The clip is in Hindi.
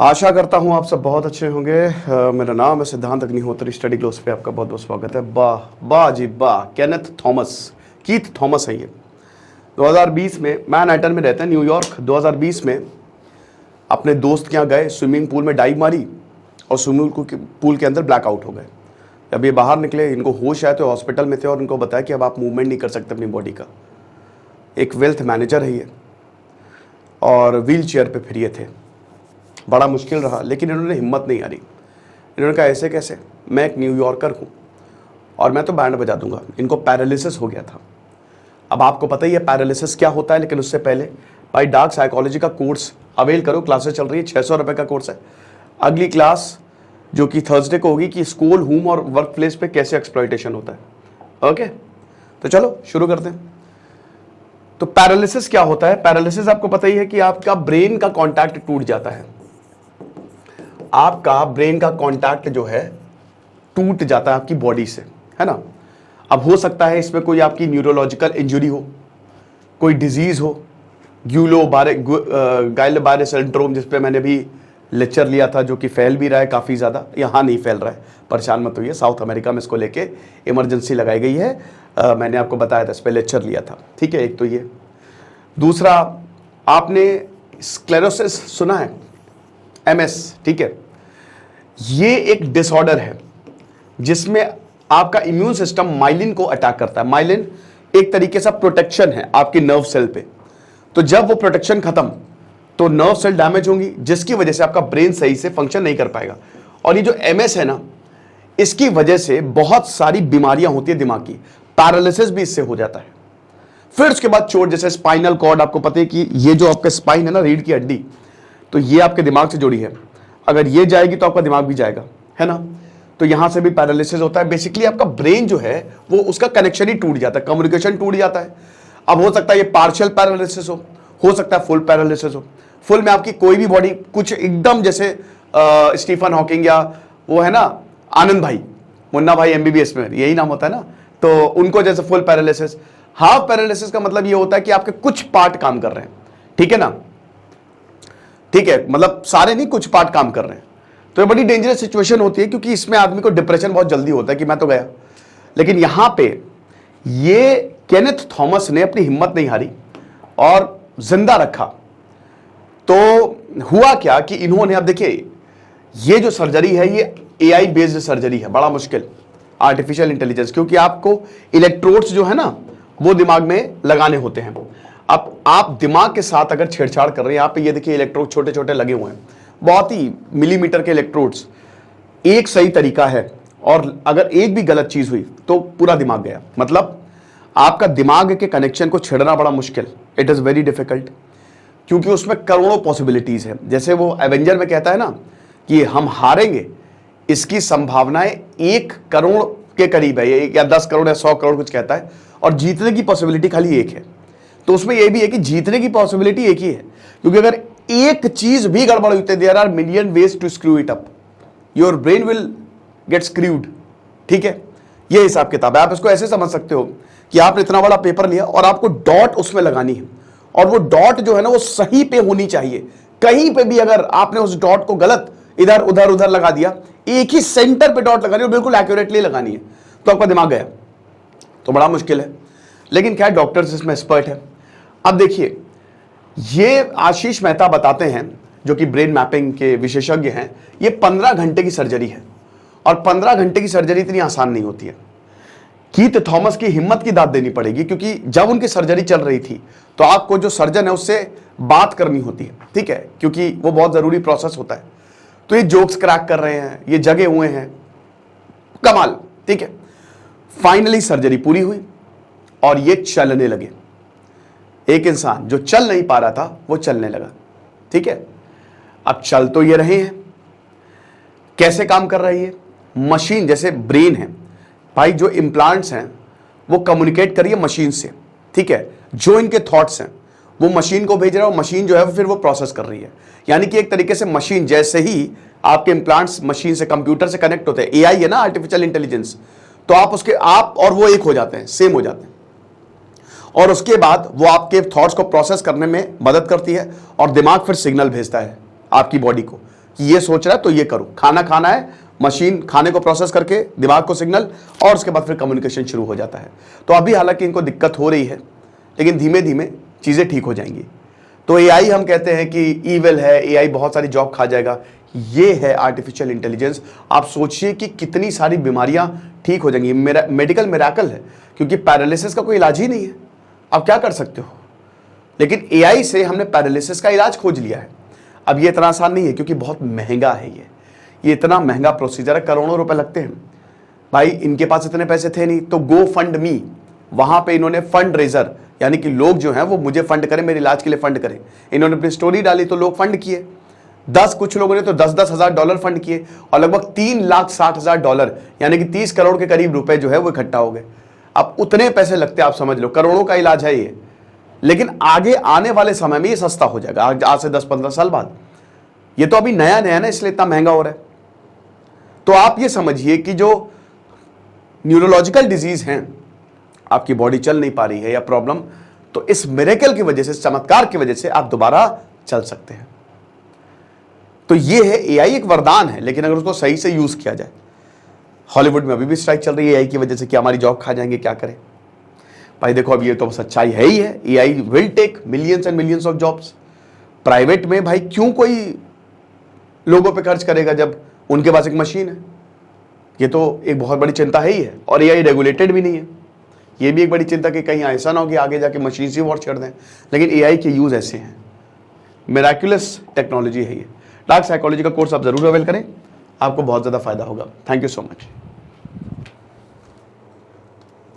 आशा करता हूँ आप सब बहुत अच्छे होंगे। मेरा नाम है सिद्धांत अग्निहोत्री। स्टडी ग्लोस पे आपका बहुत बहुत स्वागत है। वाह वाह जी वाह, कीथ थॉमस है ये। 2020 में मैनहट्टन में रहते हैं, न्यूयॉर्क। 2020 में अपने दोस्त के यहाँ गए, स्विमिंग पूल में डाइव मारी और स्विमिंग पूल के अंदर ब्लैकआउट हो गए। जब ये बाहर निकले, इनको होश आए तो हॉस्पिटल में थे और उनको बताया कि अब आप मूवमेंट नहीं कर सकते अपनी बॉडी का। एक वेल्थ मैनेजर है ये और व्हील चेयर पर फिर ये थे। बड़ा मुश्किल रहा, लेकिन इन्होंने हिम्मत नहीं हारी। इन्होंने कहा ऐसे कैसे, मैं एक न्यूयॉर्कर हूँ और मैं तो बैंड बजा दूंगा। इनको पैरालिसिस हो गया था। अब आपको पता ही है पैरालिसिस क्या होता है, लेकिन उससे पहले भाई डार्क साइकोलॉजी का कोर्स अवेल करो। क्लासेस चल रही है, 600 रुपये का कोर्स है। अगली क्लास जो कि थर्सडे को होगी कि स्कूल, होम और वर्क प्लेस पे कैसे एक्सप्लॉयटेशन होता है। ओके, तो चलो शुरू करते हैं। तो पैरालिसिस क्या होता है? पैरालिसिस आपको पता ही है कि आपका ब्रेन का कॉन्टैक्ट टूट जाता है। आपका ब्रेन का कांटेक्ट जो है टूट जाता है आपकी बॉडी से, है ना। अब हो सकता है इसमें कोई आपकी न्यूरोलॉजिकल इंजरी हो, कोई डिजीज हो, गाइलेबारे सिंड्रोम, जिस पे मैंने भी लेक्चर लिया था, जो कि फैल भी रहा है काफ़ी ज़्यादा। यहाँ नहीं फैल रहा है, परेशान मत होइए। साउथ अमेरिका में इसको लेके इमरजेंसी लगाई गई है। मैंने आपको बताया था, इस पर लेक्चर लिया था। ठीक है, एक तो ये। दूसरा, आपने स्क्लेरोसिस सुना है, MS, ठीक है। ये एक डिसऑर्डर है जिसमें आपका इम्यून सिस्टम माइलिन को अटैक करता है। माइलिन एक तरीके से प्रोटेक्शन है आपकी नर्व सेल पे। तो जब वो प्रोटेक्शन खत्म तो नर्व सेल डैमेज होंगी, जिसकी वजह से आपका ब्रेन सही से फंक्शन नहीं कर पाएगा। और ये जो MS है ना, इसकी वजह से बहुत सारी बीमारियां होती है दिमाग की। पैरालिसिस भी इससे हो जाता है। फिर उसके बाद चोट, जैसे स्पाइनल कॉर्ड, आपको पता है कि ये जो आपका स्पाइन है ना, रीढ़ की हड्डी, तो ये आपके दिमाग से जुड़ी है। अगर ये जाएगी तो आपका दिमाग भी जाएगा, है ना। तो यहां से भी पैरालिसिस होता है। बेसिकली आपका ब्रेन जो है वो उसका कनेक्शन ही टूट जाता है, कम्युनिकेशन टूट जाता है। अब हो सकता है ये पार्शियल पैरालिसिस हो सकता है फुल पैरालिसिस हो। फुल में आपकी कोई भी बॉडी, कुछ एकदम जैसे स्टीफन हॉकिंग या वो है ना आनंद भाई, मुन्ना भाई MBBS में यही नाम होता है ना, तो उनको जैसे फुल पैरालिसिस। हाफ पैरालिसिस का मतलब ये होता है कि आपके कुछ पार्ट काम कर रहे हैं, ठीक है ना। ठीक है, मतलब सारे नहीं, कुछ पार्ट काम कर रहे हैं। तो ये बड़ी डेंजरस सिचुएशन होती है, क्योंकि इसमें आदमी को डिप्रेशन बहुत जल्दी होता है कि मैं तो गया। लेकिन यहां पे ये केनेथ थॉमस ने अपनी हिम्मत नहीं हारी और जिंदा रखा। तो हुआ क्या कि इन्होंने, अब देखिए ये जो सर्जरी है ये AI बेस्ड सर्जरी है। बड़ा मुश्किल, आर्टिफिशियल इंटेलिजेंस, क्योंकि आपको इलेक्ट्रोड्स जो है ना वो दिमाग में लगाने होते हैं। अब आप दिमाग के साथ अगर छेड़छाड़ कर रहे हैं, यहाँ पे ये देखिए इलेक्ट्रोड छोटे छोटे लगे हुए हैं, बहुत ही मिलीमीटर के इलेक्ट्रोड्स। एक सही तरीका है और अगर एक भी गलत चीज हुई तो पूरा दिमाग गया। मतलब आपका दिमाग के कनेक्शन को छेड़ना बड़ा मुश्किल, इट इज वेरी डिफिकल्ट, क्योंकि उसमें करोड़ों पॉसिबिलिटीज है। जैसे वो एवेंजर में कहता है ना कि हम हारेंगे, इसकी संभावनाएं 1 करोड़ के करीब है, या 10 करोड़ या 100 करोड़ कुछ कहता है, और जीतने की पॉसिबिलिटी खाली 1 है। तो उसमें यह भी है कि जीतने की पॉसिबिलिटी 1 ही है, क्योंकि अगर एक चीज भी गड़बड़ होती है, there are million ways to screw it up, your brain will get screwed. ठीक है, ये हिसाब किताब है। आप इसको ऐसे समझ सकते हो कि आपने इतना बड़ा पेपर लिया और आपको डॉट उसमें लगानी है, और वो डॉट जो है ना वो सही पे होनी चाहिए। कहीं पे भी अगर आपने उस डॉट को गलत इधर उधर उधर लगा दिया, एक ही सेंटर पे डॉट लगानी है और बिल्कुल एक्यूरेटली लगानी है, तो आपका दिमाग गया। तो बड़ा मुश्किल है, लेकिन क्या डॉक्टर्स इसमें एक्सपर्ट है। अब देखिए, ये आशीष मेहता बताते हैं, जो कि ब्रेन मैपिंग के विशेषज्ञ हैं, ये 15 घंटे की सर्जरी है, और 15 घंटे की सर्जरी इतनी आसान नहीं होती है। कीथ थॉमस की हिम्मत की दाद देनी पड़ेगी, क्योंकि जब उनकी सर्जरी चल रही थी तो आपको जो सर्जन है उससे बात करनी होती है, ठीक है, क्योंकि वो बहुत जरूरी प्रोसेस होता है। तो ये जोक्स क्रैक कर रहे हैं, ये जगे हुए हैं, कमाल, ठीक है। फाइनली सर्जरी पूरी हुई और ये चलने लगे। एक इंसान जो चल नहीं पा रहा था वो चलने लगा, ठीक है। अब चल तो ये रहे हैं, कैसे काम कर रही है मशीन? जैसे ब्रेन है भाई, जो इम्प्लांट्स हैं वो कम्युनिकेट करिए मशीन से, ठीक है। जो इनके थॉट्स हैं वो मशीन को भेज रहा है, और मशीन जो है फिर वो प्रोसेस कर रही है। यानी कि एक तरीके से मशीन, जैसे ही आपके इम्प्लांट्स मशीन से, कंप्यूटर से कनेक्ट होते हैं, AI है ना, आर्टिफिशियल इंटेलिजेंस, तो आप और वो एक हो जाते हैं, सेम हो जाते हैं। और उसके बाद वो आपके थॉट्स को प्रोसेस करने में मदद करती है, और दिमाग फिर सिग्नल भेजता है आपकी बॉडी को कि ये सोच रहा है तो ये करूं, खाना खाना है, मशीन खाने को प्रोसेस करके दिमाग को सिग्नल, और उसके बाद फिर कम्युनिकेशन शुरू हो जाता है। तो अभी हालांकि इनको दिक्कत हो रही है, लेकिन धीमे धीमे चीज़ें ठीक हो जाएंगी। तो एआई हम कहते हैं कि ईविल है, एआई बहुत सारी जॉब खा जाएगा, ये है आर्टिफिशियल इंटेलिजेंस। आप सोचिए कि कितनी सारी बीमारियां ठीक हो जाएंगी। मेरा मेडिकल मिरेकल है, क्योंकि पैरालिसिस का कोई इलाज ही नहीं है, आप क्या कर सकते हो। लेकिन एआई से हमने पैरालिसिस का इलाज खोज लिया है। अब ये इतना आसान नहीं है, क्योंकि बहुत महंगा है ये इतना महंगा प्रोसीजर है, करोड़ों रुपए लगते हैं। भाई इनके पास इतने पैसे थे नहीं, तो गो फंड मी, वहां पे इन्होंने फंड रेजर, यानी कि लोग जो हैं वो मुझे फंड करें, मेरे इलाज के लिए फंड करें। इन्होंने अपनी स्टोरी डाली तो लोग फंड किए, कुछ लोगों ने तो 10-10 हज़ार डॉलर फंड किए, और लगभग $3,60,000 यानी कि 30 करोड़ के करीब रुपए जो है वो इकट्ठा हो गए। अब उतने पैसे लगते हैं, आप समझ लो, करोड़ों का इलाज है ये। लेकिन आगे आने वाले समय में ये सस्ता हो जाएगा, आज से 10-15 साल बाद। ये तो अभी नया नया ना, इसलिए इतना महंगा हो रहा है। तो आप ये समझिए कि जो न्यूरोलॉजिकल डिजीज हैं, आपकी बॉडी चल नहीं पा रही है या प्रॉब्लम, तो इस मिरेकल की वजह से, चमत्कार की वजह से आप दोबारा चल सकते हैं। तो ये है, एआई एक वरदान है, लेकिन अगर उसको सही से यूज किया जाए। हॉलीवुड में अभी भी स्ट्राइक चल रही है एआई की वजह से कि हमारी जॉब खा जाएंगे, क्या करें भाई। देखो अब ये तो सच्चाई है ही है, AI will take millions and millions of jobs. Private में भाई क्यों कोई लोगों पे खर्च करेगा जब उनके पास एक मशीन है। ये तो एक बहुत बड़ी चिंता है ही है, और एआई रेगुलेटेड भी नहीं है। ये भी एक बड़ी चिंता कि कहीं ऐसा ना हो कि आगे जाके मशीन से वॉच कर दें। लेकिन एआई के यूज ऐसे हैं, मिराक्युलस टेक्नोलॉजी है ये। डार्क साइकोलॉजी का कोर्स आप जरूर अवेल करें, आपको बहुत ज़्यादा फायदा होगा। Thank you so much.